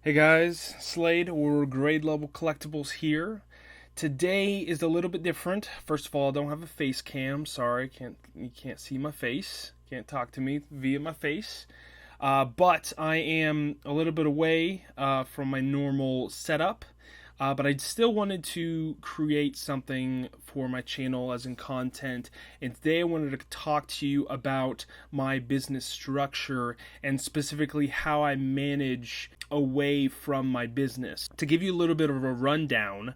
Hey guys, Slade or grade level collectibles here. Today is a little bit different. First of all, I don't have a face cam. Sorry, you can't see my face. Can't talk to me via my face. But I am a little bit away from my normal setup. But I still wanted to create something for my channel as in content. And today I wanted to talk to you about my business structure and specifically how I manage away from my business. To give you a little bit of a rundown,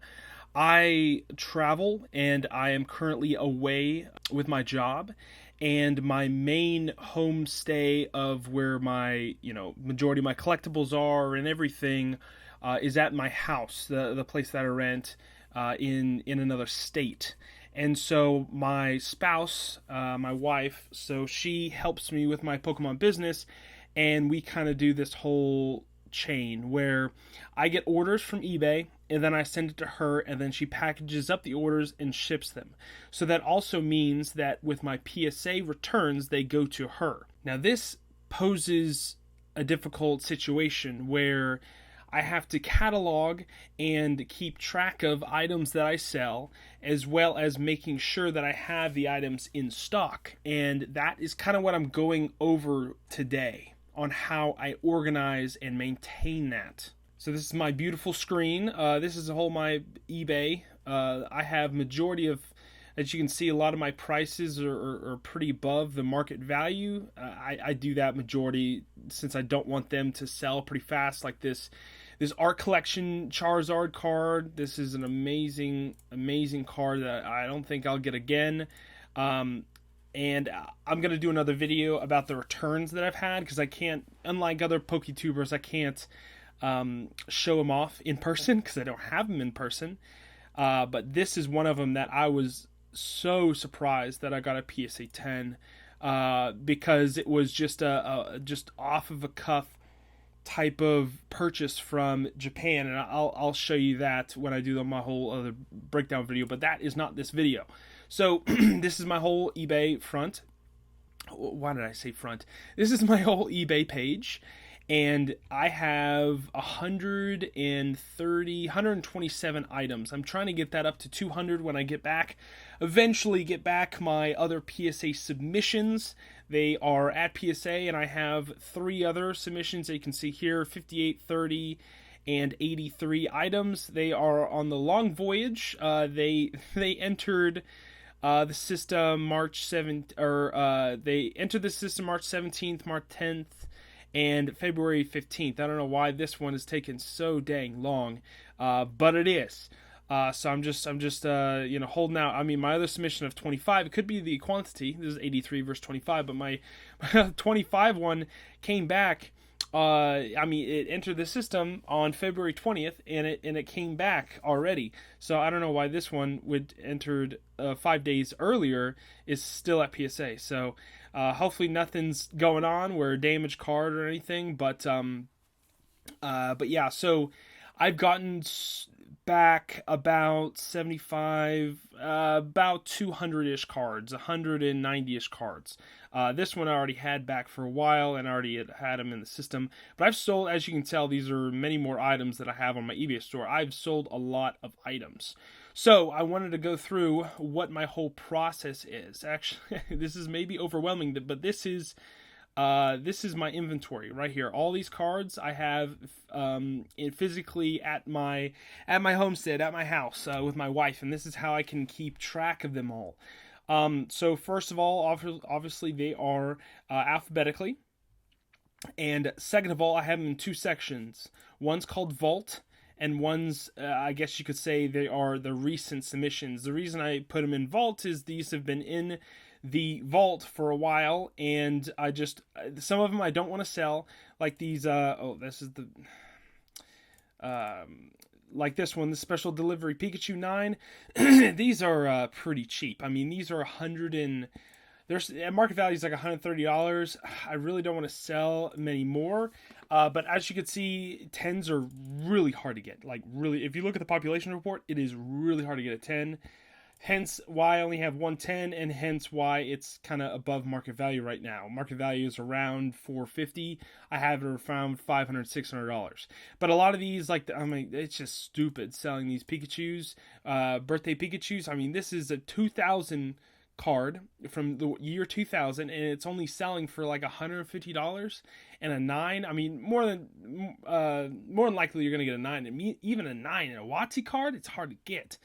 I travel and I am currently away with my job, and my main homestay of where my majority of my collectibles are and everything is at my house, the place that I rent in another state. And so my spouse, my wife, so she helps me with my Pokemon business, and we kind of do this whole chain where I get orders from eBay and then I send it to her, and then she packages up the orders and ships them. So that also means that with my PSA returns, they go to her. Now this poses a difficult situation where I have to catalog and keep track of items that I sell, as well as making sure that I have the items in stock. And that is kind of what I'm going over today on how I organize and maintain that. So this is my beautiful screen. This is my eBay. I have majority of, as you can see, a lot of my prices are pretty above the market value. I do that majority since I don't want them to sell pretty fast, like this art collection Charizard card. This is an amazing card that I don't think I'll get again. And I'm going to do another video about the returns that I've had, because I can't, unlike other PokeTubers, I can't show them off in person because I don't have them in person. But this is one of them that I was so surprised that I got a PSA 10 because it was just just off of a cuff type of purchase from Japan, and I'll show you that when I do my whole other breakdown video, but that is not this video. So this is my whole eBay front. Why did I say front? This is my whole eBay page, and I have 127 items. I'm trying to get that up to 200 when I get back. Eventually get back my other PSA submissions. They are at PSA, and I have 3 other submissions that you can see here, 58, 30, and 83 items. They are on the long voyage. They entered the system March 7th, or they entered the system March 17th, March 10th, and February 15th. I don't know why this one is taking so dang long, but it is. So I'm just holding out. I mean, my other submission of 25, it could be the quantity. This is 83 versus 25, but my 25 one came back. It entered the system on February 20th, and it came back already. So I don't know why this one would entered 5 days earlier is still at PSA. So hopefully nothing's going on where damaged card or anything. But yeah. So I've gotten back about 75, about 200-ish cards, 190-ish cards. This one I already had back for a while, and I already had them in the system. But I've sold, as you can tell, these are many more items that I have on my eBay store. I've sold a lot of items. So I wanted to go through what my whole process is. Actually, this is maybe overwhelming, but this is my inventory right here. All these cards I have physically at my homestead, at my house with my wife, and this is how I can keep track of them all. So first of all, obviously they are alphabetically, and second of all, I have them in 2 sections. One's called Vault, and one's, I guess you could say, they are the recent submissions. The reason I put them in Vault is these have been in the vault for a while, and I just, some of them I don't want to sell, like these, this is the, like this one, the special delivery Pikachu 9. These are pretty cheap. I mean, these are there's market value is like $130. I really don't want to sell many more, but as you can see, 10s are really hard to get. Like, really, if you look at the population report, it is really hard to get a 10. Hence why I only have 110, and hence why it's kind of above market value right now. Market value is around 450. I have it around $500, $600. But a lot of these, like, I mean, it's just stupid selling these Pikachus, birthday Pikachus. I mean, this is a 2000 card from the year 2000, and it's only selling for like $150. And a 9, I mean, more than likely you're gonna get a 9. And even a 9 in a WotC card, it's hard to get.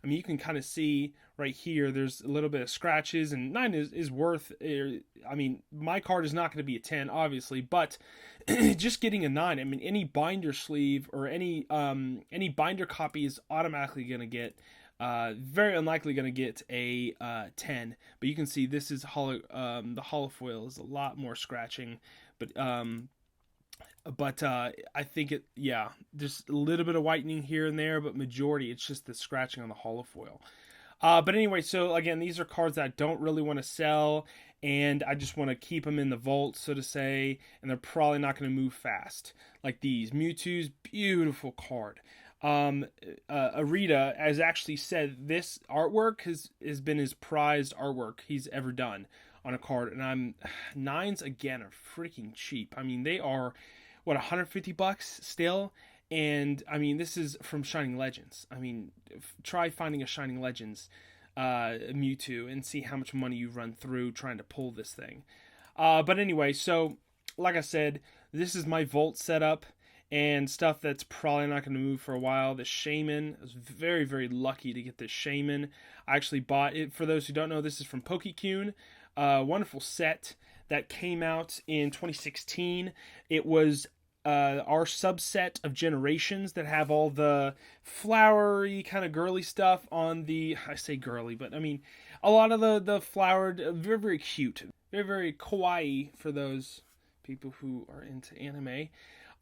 I mean, you can kind of see right here, there's a little bit of scratches, and 9 is worth, I mean, my card is not going to be a 10, obviously, but just getting a 9, I mean, any binder sleeve or any binder copy is automatically going to get, very unlikely going to get a 10, but you can see this is the holofoil is a lot more scratching, but I think yeah, just a little bit of whitening here and there, but majority it's just the scratching on the holofoil. But anyway, so again, these are cards that I don't really want to sell, and I just want to keep them in the vault, so to say, and they're probably not going to move fast. Like these Mewtwo's beautiful card. Arita has actually said this artwork has been his prized artwork he's ever done on a card, and 9s again are freaking cheap. I mean, they are what, $150 still, and I mean, this is from Shining Legends. I mean, try finding a Shining Legends Mewtwo and see how much money you run through trying to pull this thing. But anyway, so like I said, this is my vault setup and stuff that's probably not going to move for a while. The Shaman, I was very, very lucky to get this Shaman. I actually bought it. For those who don't know, this is from Pokecune. Wonderful set that came out in 2016. It was our subset of Generations that have all the flowery kind of girly stuff on the, I say girly, but I mean a lot of the flowered, very, very cute, very, very kawaii for those people who are into anime.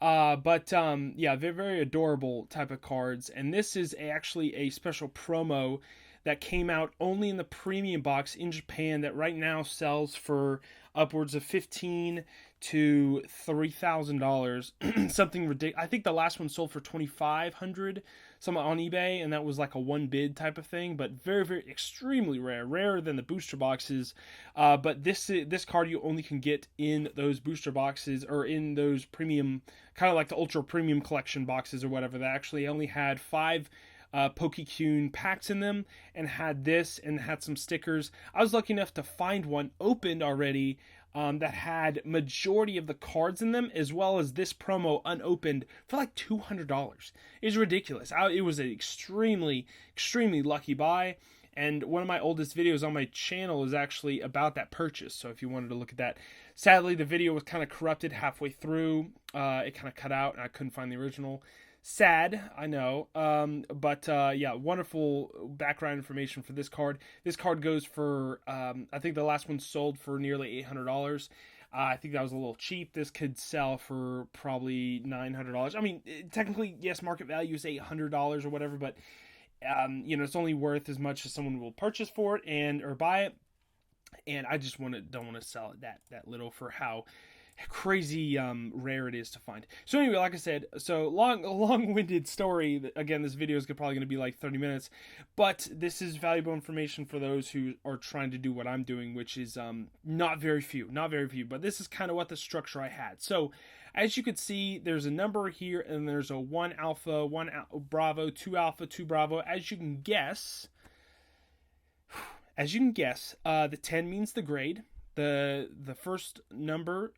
Yeah, they're very adorable type of cards, and this is actually a special promo that came out only in the premium box in Japan that right now sells for upwards of $1,500 to $3,000. Something ridiculous. I think the last one sold for $2,500, some on eBay, and that was like a one bid type of thing. But very, very extremely rare, rarer than the booster boxes. But this card you only can get in those booster boxes or in those premium, kind of like the ultra premium collection boxes or whatever. That actually only had 5 Pokecune packs in them, and had this and had some stickers. I was lucky enough to find one opened already that had majority of the cards in them, as well as this promo unopened for like $200. It's ridiculous. It was an extremely, extremely lucky buy. And one of my oldest videos on my channel is actually about that purchase. So if you wanted to look at that. Sadly, the video was kind of corrupted halfway through. It kind of cut out and I couldn't find the original. Sad, I know, yeah, wonderful background information for this card. This card goes for, I think the last one sold for nearly $800. I think that was a little cheap. This could sell for probably $900. I mean, technically, yes, market value is $800 or whatever, but, it's only worth as much as someone will purchase for it or buy it. And I just don't want to sell it that little for how crazy rare it is to find. So anyway, like I said, so long-winded story. Again, this video is probably going to be like 30 minutes, but this is valuable information for those who are trying to do what I'm doing, which is not very few, but this is kind of what the structure I had. So as you can see, there's a number here, and there's a 1 alpha, 1 bravo, 2 alpha, 2 bravo. As you can guess, the 10 means the grade. The first number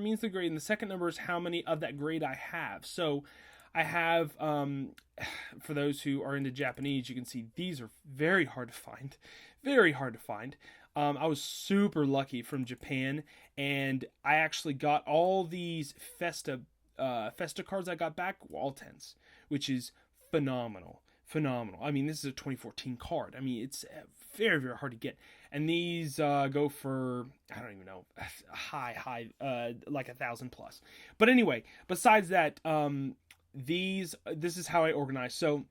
means the grade, and the second number is how many of that grade I have. So I have, for those who are into Japanese, you can see these are very hard to find. Very hard to find. I was super lucky from Japan, and I actually got all these Festa cards I got back, all 10s, which is phenomenal. I mean, this is a 2014 card. I mean, it's very, very hard to get. And these go for, I don't even know, high, like 1,000 plus. But anyway, besides that, this is how I organize. So,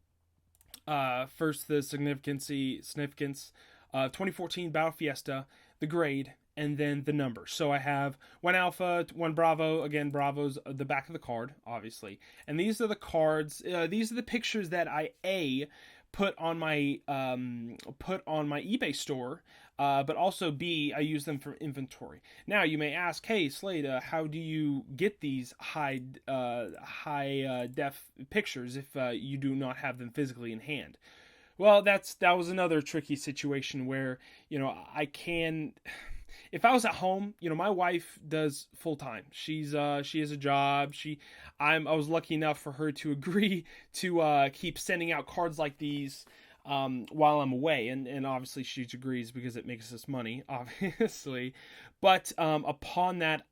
first, the significance, 2014 Battle Fiesta, the grade, and then the number. So I have 1 alpha, 1 bravo. Again, bravo's the back of the card, obviously. And these are the cards. These are the pictures that I put on my eBay store, but also B, I use them for inventory. Now you may ask, hey Slade, how do you get these high def pictures if you do not have them physically in hand? Well, that was another tricky situation where I can. If I was at home, my wife does full time. She has a job. I was lucky enough for her to agree to keep sending out cards like these while I'm away, and obviously she agrees because it makes us money, obviously. But upon that,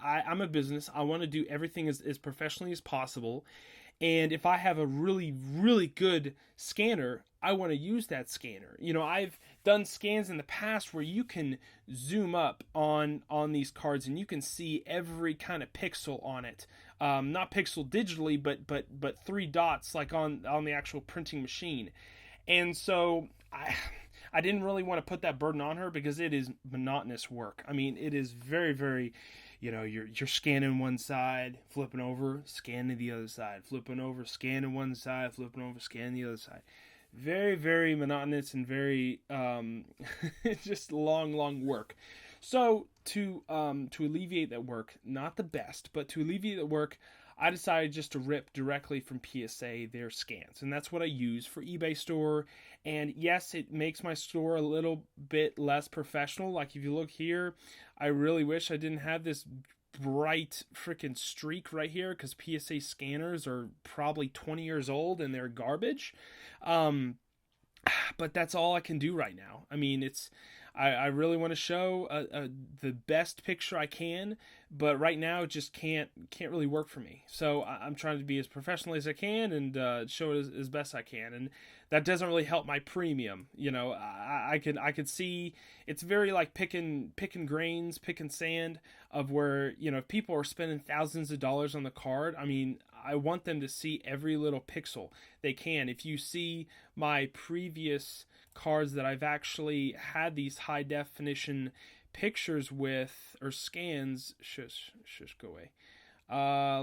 I'm a business. I want to do everything as professionally as possible. And if I have a really, really good scanner, I want to use that scanner. I've done scans in the past where you can zoom up on these cards and you can see every kind of pixel on it. Not pixel digitally, but three dots like on the actual printing machine. And so I didn't really want to put that burden on her because it is monotonous work. I mean, it is very, very, you're scanning one side, flipping over, scanning the other side, flipping over, scanning one side, flipping over, scanning the other side. Very, very monotonous and very just long work. So to alleviate that work, not the best, but to alleviate that work, I decided just to rip directly from PSA their scans, and that's what I use for eBay store. And yes, it makes my store a little bit less professional. Like if you look here, I really wish I didn't have this bright freaking streak right here because PSA scanners are probably 20 years old and they're garbage. But that's all I can do right now. I mean, I really want to show the best picture I can, but right now it just can't really work for me. So I'm trying to be as professional as I can and show it as best I can, and that doesn't really help my premium. I could see it's very like picking grains, picking sand of where if people are spending thousands of dollars on the card. I mean, I want them to see every little pixel they can. If you see my previous cards that I've actually had these high definition pictures with or scans, shush, go away.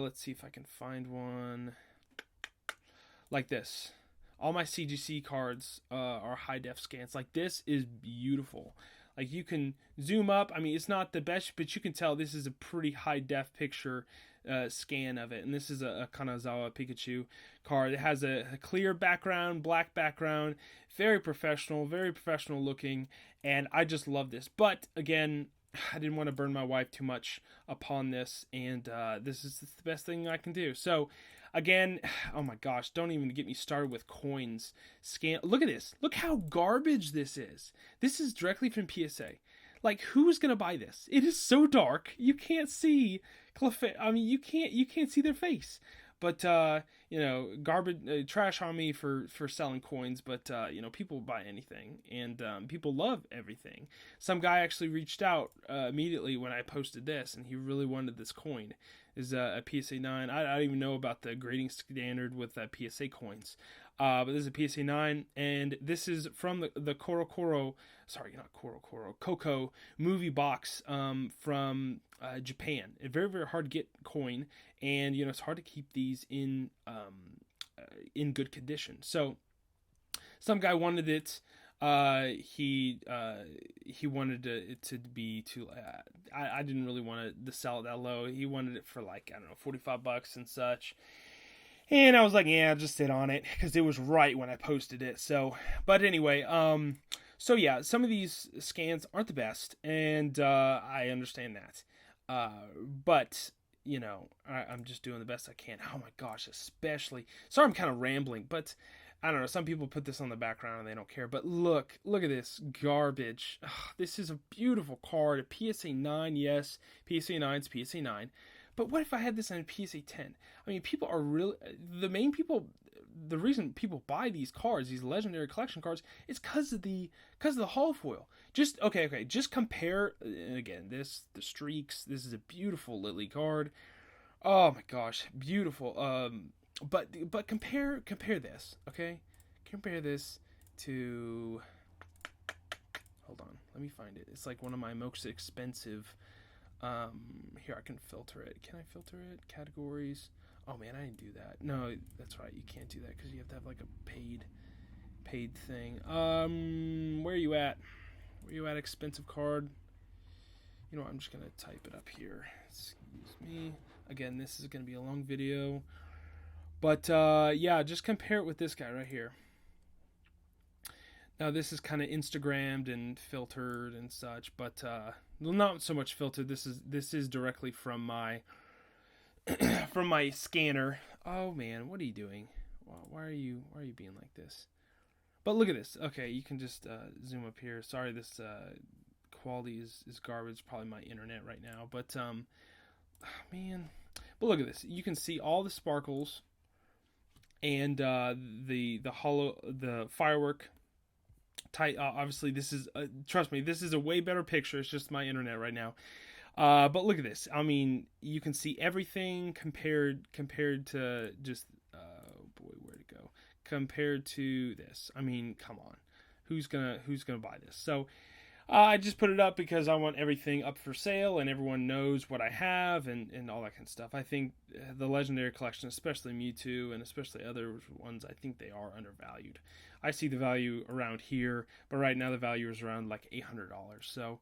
Let's see if I can find one like this. All my CGC cards are high def scans. Like this is beautiful. Like you can zoom up. I mean, it's not the best, but you can tell this is a pretty high def picture scan of it. And this is a Kanazawa Pikachu card. It has a clear background, black background, very professional looking, and I just love this. But again, I didn't want to burn my wife too much upon this, and this is the best thing I can do. So again, oh my gosh, don't even get me started with coins. Look at this. Look how garbage this is. This is directly from PSA. Like, who's gonna buy this? It is so dark. You can't see I mean, you can't see their face. But garbage, trash on me for selling coins. But people buy anything, and people love everything. Some guy actually reached out immediately when I posted this, and he really wanted this coin. Is a PSA 9. I don't even know about the grading standard with PSA coins. But this is a PSA 9, and this is from the Coco movie box from Japan. A very, very hard to get coin, and it's hard to keep these in good condition. So some guy wanted it. He wanted it to be too. I didn't really want to sell it that low. He wanted it for like, I don't know, $45 and such. And I was like, yeah, just sit on it because it was right when I posted it. So, but anyway, so yeah, some of these scans aren't the best, and I understand that. But I'm just doing the best I can. Oh my gosh, especially. Sorry, I'm kind of rambling, but I don't know. Some people put this on the background and they don't care. But look at this garbage. Ugh, this is a beautiful card. A PSA 9, yes, PSA 9's PSA 9. But what if I had this on a PSA 10? I mean, people are really the reason people buy these cards, these legendary collection cards, is because of the hull foil. Just just compare again. The streaks. This is a beautiful Lily card. Oh my gosh, beautiful. But compare this, okay? Compare this to. Hold on, let me find it. It's like one of my most expensive. Here, I can filter it. Can I filter it? Categories. Oh man, I didn't do that. No, that's right. You can't do that because you have to have like a paid thing. Where are you at? Where are you at? Expensive card. You know what? I'm just gonna type it up here. Excuse me. Again, this is gonna be a long video, but yeah, just compare it with this guy right here. Now this is kind of Instagrammed and filtered and such, but well, not so much filtered. This is directly from my from my scanner. Oh man, what are you doing? Why are you being like this? But look at this. Okay, you can just zoom up here. Sorry, this quality is garbage. Probably my internet right now. But man, but look at this. You can see all the sparkles and the firework. Obviously, this is trust me. This is a way better picture. It's just my internet right now. But look at this. I mean, you can see everything compared to just oh boy, where'd it go? Compared to this. I mean, come on, who's gonna buy this? So I just put it up because I want everything up for sale and everyone knows what I have and all that kind of stuff. I think the Legendary Collection, especially Mewtwo and especially other ones, I think they are undervalued. I see the value around here, but right now the value is around like $800. So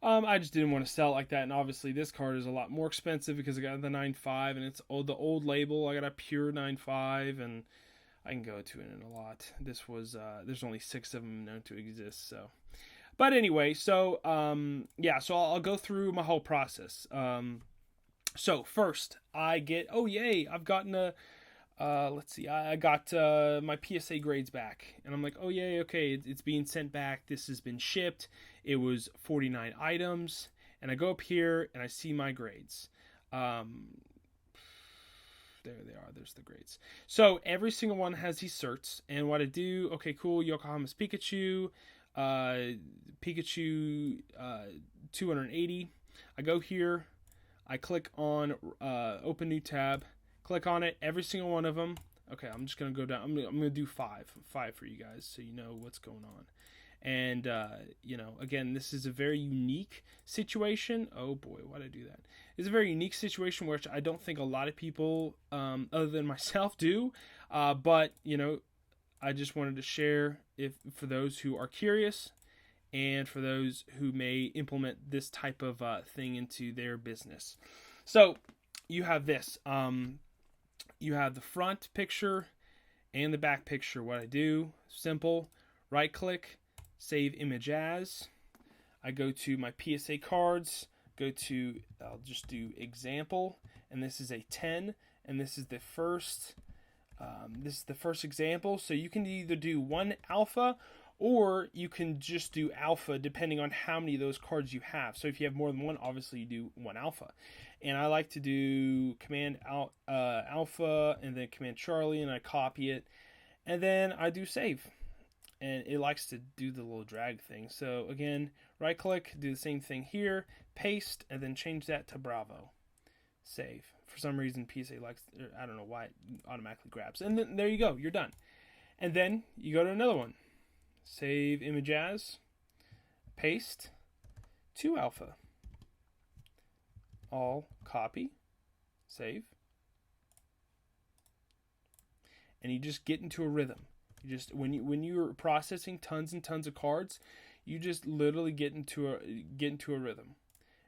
I just didn't want to sell it like that, and obviously this card is a lot more expensive because I got the 9.5 and it's the old label. I got a pure 9.5, and I can go to it in a lot. This was there's only 6 of them known to exist. So, but anyway, so yeah, so I'll go through my whole process. So first I get I've gotten a let's see, I got my PSA grades back, and I'm like, oh yay, okay, it's being sent back. This has been shipped. It was 49 items, and I go up here and I see my grades. There they are. There's the grades. So every single one has these certs, and what I do, okay, cool, Yokohama's Pikachu, Pikachu 280. I go here, I click on open new tab, click on it, every single one of them. Okay, I'm just gonna go down. I'm gonna do five for you guys, so you know what's going on. And you know, again, this is a very unique situation. Oh boy, why did I do that? It's a very unique situation, which I don't think a lot of people, other than myself, do. But you know, I just wanted to share for those who are curious, and for those who may implement this type of thing into their business. So you have this. You have the front picture and the back picture. What I do, simple, right click, save image as. I go to my PSA cards, I'll just do example, and this is a 10, and this is the first example. So you can either do one alpha, or you can just do alpha depending on how many of those cards you have. So if you have more than one, obviously you do one alpha. And I like to do command alpha and then command Charlie, and I copy it, and then I do save. And it likes to do the little drag thing. So again, right click, do the same thing here, paste, and then change that to Bravo. Save. For some reason PSA likes, I don't know why it automatically grabs. And then there you go, you're done. And then you go to another one. Save image as, paste, to alpha. All copy, save. And you just get into a rhythm. You just when you're processing tons and tons of cards, you just literally get into a rhythm.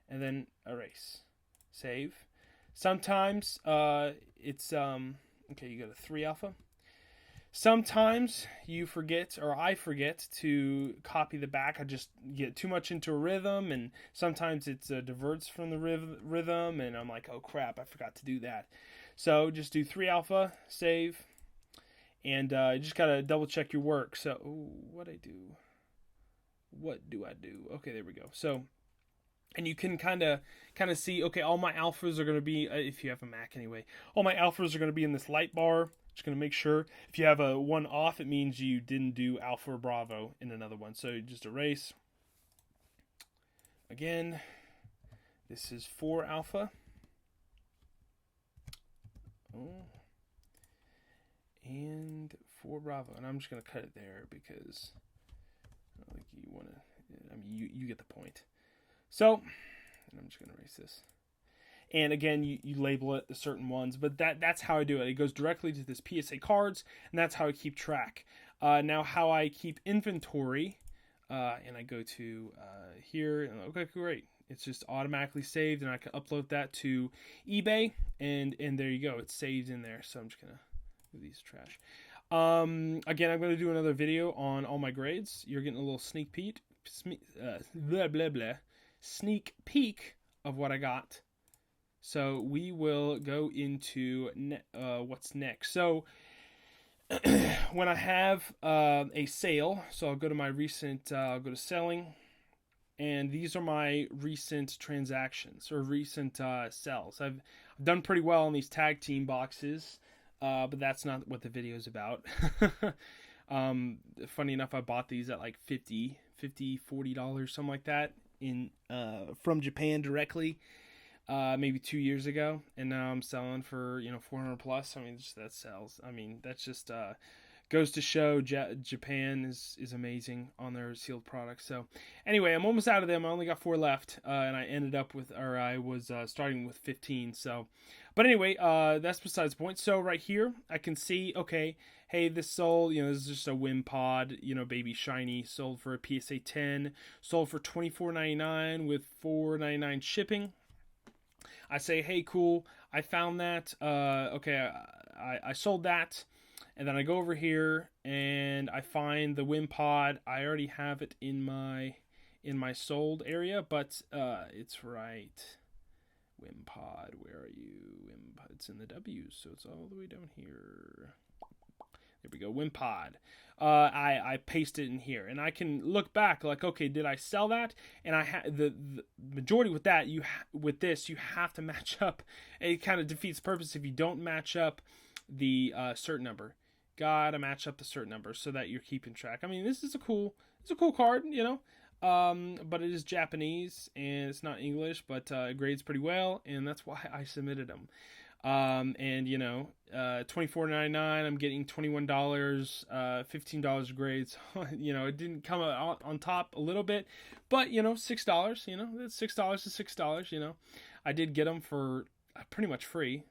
And then erase. Save. Sometimes it's okay, you go to 3 alpha. Sometimes you forget, or I forget, to copy the back. I just get too much into a rhythm, and sometimes it diverts from the rhythm, and I'm like, oh crap, I forgot to do that. So just do 3 alpha, save, and you just gotta double check your work. So what do I do? Okay, there we go. So, and you can kind of see, okay, all my alphas are going to be, if you have a Mac anyway, all my alphas are going to be in this light bar. Just going to make sure. If you have a 1 off, it means you didn't do alpha or bravo in another one. So just erase. Again, this is 4 alpha. And 4 bravo. And I'm just going to cut it there because I don't think you want to, I mean, you get the point. So, and I'm just going to erase this. And again, you label it the certain ones, but that's how I do it. It goes directly to this PSA cards, and that's how I keep track. Now, how I keep inventory, and I go to here, and okay, great. It's just automatically saved, and I can upload that to eBay, and there you go. It's saved in there. So I'm just gonna move these trash. Again, I'm gonna do another video on all my grades. You're getting a little sneak peek, blah blah blah, sneak peek of what I got. So we will go into what's next. So when I have a sale, so I'll go to my recent, I'll go to selling, and these are my recent transactions or recent sells. I've done pretty well on these tag team boxes, but that's not what the video is about. Funny enough, I bought these at like $50, $40, something like that in from Japan directly. Maybe 2 years ago, and now I'm selling for 400 plus. I mean, that sells. I mean, that's just goes to show Japan is amazing on their sealed products. So anyway, I'm almost out of them. I only got 4 left, and I ended up with, or I was starting with 15. So, but anyway, that's besides the point. So right here, I can see, okay, hey, this sold, this is just a Wimpod, baby shiny, sold for a PSA 10, sold for $24.99 with $4.99 shipping. I say, hey, cool, I found that. Okay, I sold that. And then I go over here and I find the Wimpod. I already have it in my sold area, but it's right. Wimpod, where are you? Wimpod, it's in the W's, so it's all the way down here. There we go, Wimpod. I paste it in here, and I can look back like, okay, did I sell that? And the majority with that, with this, you have to match up. It kind of defeats purpose if you don't match up the cert number. Gotta match up the cert number so that you're keeping track. I mean, this is a cool card, but it is Japanese and it's not English, but it grades pretty well, and that's why I submitted them. And $24.99, I'm getting $21, $15 grades. It didn't come out on top a little bit, but $6. That's $6 is $6. I did get them for pretty much free,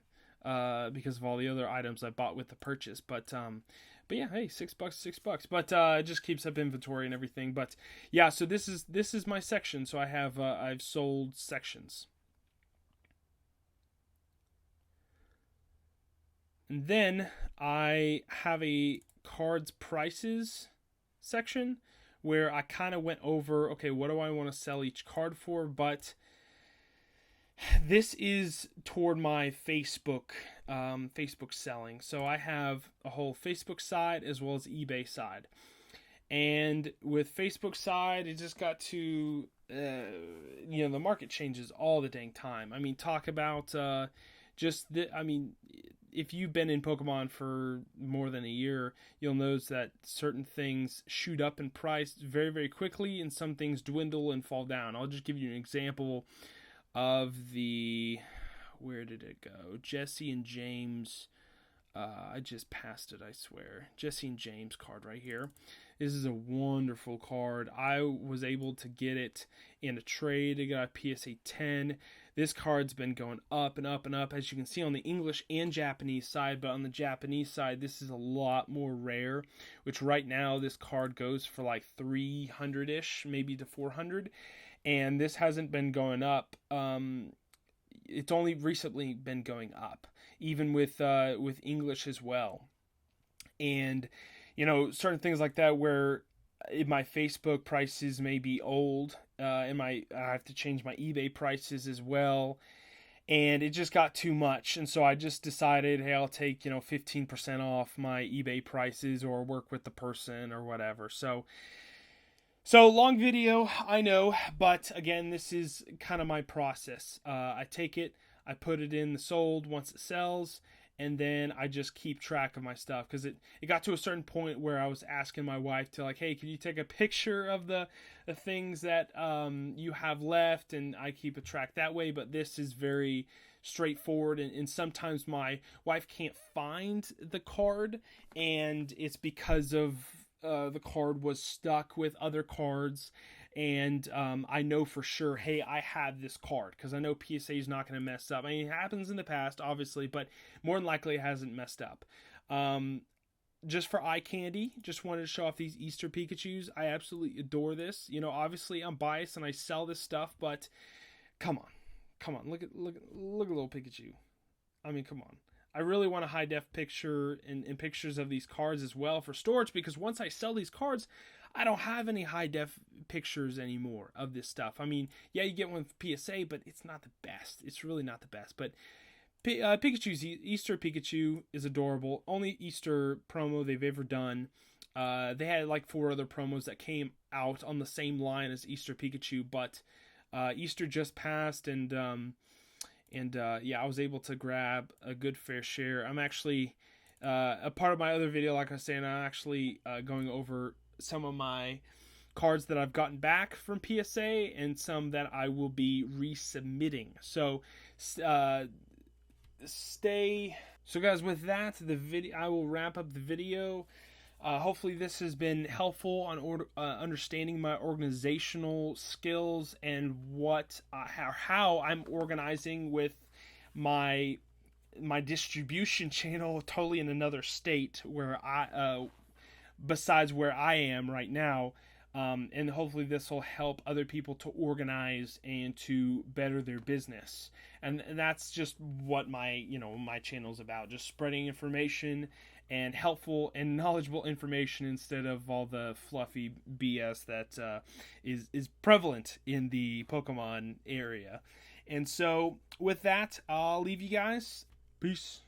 because of all the other items I bought with the purchase. But yeah, hey, $6, $6. But it just keeps up inventory and everything. But yeah, so this is my section. So I have I've sold sections. And then I have a cards prices section where I kind of went over, okay, what do I want to sell each card for? But this is toward my Facebook selling. So I have a whole Facebook side as well as eBay side. And with Facebook side, it just got to, the market changes all the dang time. I mean, talk about if you've been in Pokemon for more than a year, you'll notice that certain things shoot up in price very, very quickly, and some things dwindle and fall down. I'll just give you an example of where did it go? Jesse and James. I just passed it, I swear. Jesse and James card right here. This is a wonderful card. I was able to get it in a trade. I got a PSA 10. This card's been going up and up and up, as you can see on the English and Japanese side. But on the Japanese side, this is a lot more rare, which right now this card goes for like 300-ish, maybe to 400. And this hasn't been going up. It's only recently been going up, even with English as well. And certain things like that where in my Facebook prices may be old, I have to change my eBay prices as well, and it just got too much. And so I just decided, hey, I'll take 15% off my eBay prices or work with the person or whatever. So long video, I know, but again, this is kind of my process. I take it, I put it in the sold once it sells, and then I just keep track of my stuff, because it got to a certain point where I was asking my wife to, like, hey, can you take a picture of the things that you have left, and I keep a track that way. But this is very straightforward, and sometimes my wife can't find the card, and it's because of the card was stuck with other cards, and I know for sure, hey, I have this card because I know PSA is not going to mess up. I mean, it happens in the past, obviously, but more than likely it hasn't messed up. Just for eye candy, just wanted to show off these Easter Pikachus. I absolutely adore this. You know, obviously I'm biased and I sell this stuff, but come on, look at little Pikachu. I mean, come on. I really want a high def picture and pictures of these cards as well for storage, because once I sell these cards, I don't have any high def pictures anymore of this stuff. I mean, yeah, you get one with PSA, but it's not the best. It's really not the best. But Pikachu's Easter Pikachu is adorable. Only Easter promo they've ever done. They had like 4 other promos that came out on the same line as Easter Pikachu, but Easter just passed, and yeah, I was able to grab a good fair share. I'm actually a part of my other video, like I was saying, I'm actually going over some of my cards that I've gotten back from PSA and some that I will be resubmitting. So stay. So guys, with that, the video, I will wrap up the video. Hopefully this has been helpful on understanding my organizational skills and how I'm organizing with my distribution channel totally in another state where besides where I am right now. And hopefully this will help other people to organize and to better their business. And that's just what my channel is about, just spreading information and helpful and knowledgeable information instead of all the fluffy BS that is prevalent in the Pokemon area. And so with that, I'll leave you guys. Peace.